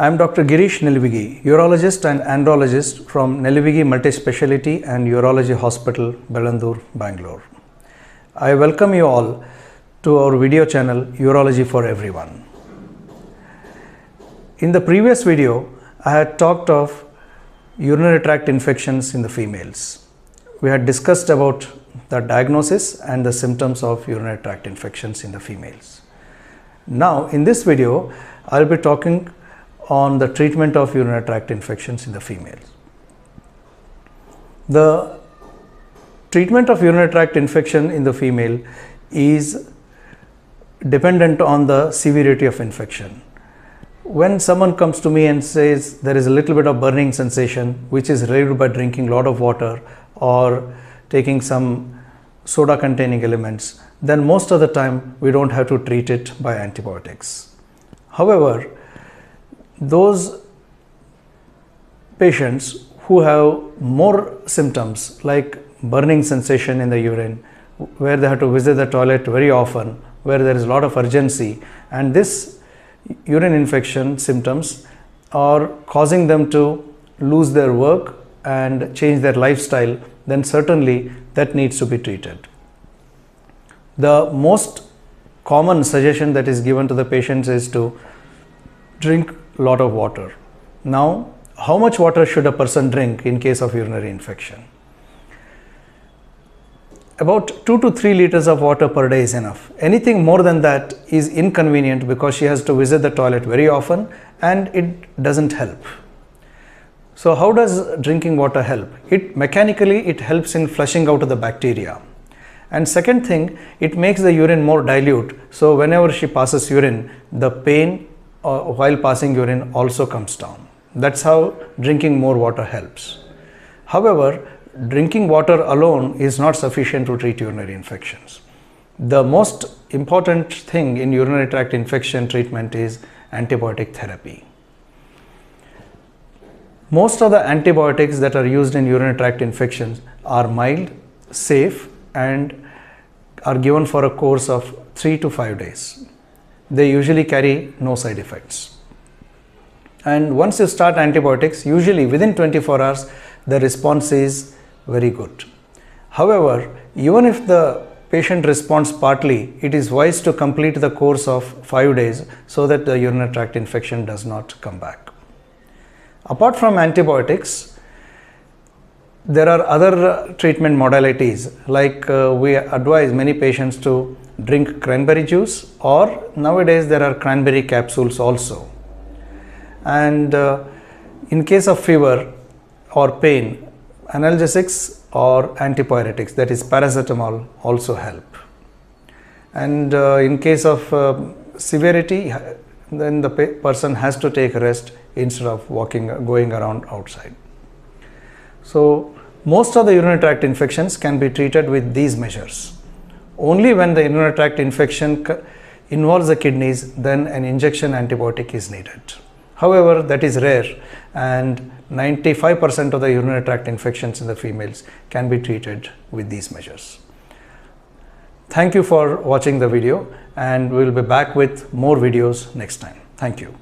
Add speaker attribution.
Speaker 1: I am Dr. Girish Nelivigi, urologist and andrologist from Nelivigi Multispeciality and Urology Hospital, Bellandur, Bangalore. I welcome you all to our video channel Urology for Everyone. In the previous video, I had talked of urinary tract infections in the females. We had discussed about the diagnosis and the symptoms of urinary tract infections in the females. Now, in this video, I will be talking on the treatment of urinary tract infections in the females. The treatment of urinary tract infection in the female is dependent on the severity of infection. When someone comes to me and says there is a little bit of burning sensation which is relieved by drinking a lot of water or taking some soda containing elements, then most of the time we don't have to treat it by antibiotics. However, those patients who have more symptoms like burning sensation in the urine, where they have to visit the toilet very often, where there is a lot of urgency, and this urine infection symptoms are causing them to lose their work and change their lifestyle, then certainly that needs to be treated. The most common suggestion that is given to the patients is to drink a lot of water. Now, how much water should a person drink in case of urinary infection? About 2 to 3 liters of water per day is enough. Anything more than that is inconvenient because she has to visit the toilet very often and it doesn't help. So how does drinking water help? Mechanically it helps in flushing out of the bacteria. And second thing, it makes the urine more dilute. So whenever she passes urine, the pain while passing urine also comes down. That's how drinking more water helps. However, drinking water alone is not sufficient to treat urinary infections. The most important thing in urinary tract infection treatment is antibiotic therapy. Most of the antibiotics that are used in urinary tract infections are mild, safe, and are given for a course of 3 to 5 days. They usually carry no side effects. And once you start antibiotics, usually within 24 hours, the response is very good. However, even if the patient responds partly, it is wise to complete the course of 5 days so that the urinary tract infection does not come back. Apart from antibiotics, there are other treatment modalities, like we advise many patients to drink cranberry juice, or nowadays there are cranberry capsules also. And in case of fever or pain, analgesics or antipyretics, that is paracetamol, also help. And in case of severity, then the person has to take rest instead of going around outside. So most of the urinary tract infections can be treated with these measures. Only when the urinary tract infection involves the kidneys, then an injection antibiotic is needed. However, that is rare, and 95% of the urinary tract infections in the females can be treated with these measures. Thank you for watching the video, and we will be back with more videos next time. Thank you.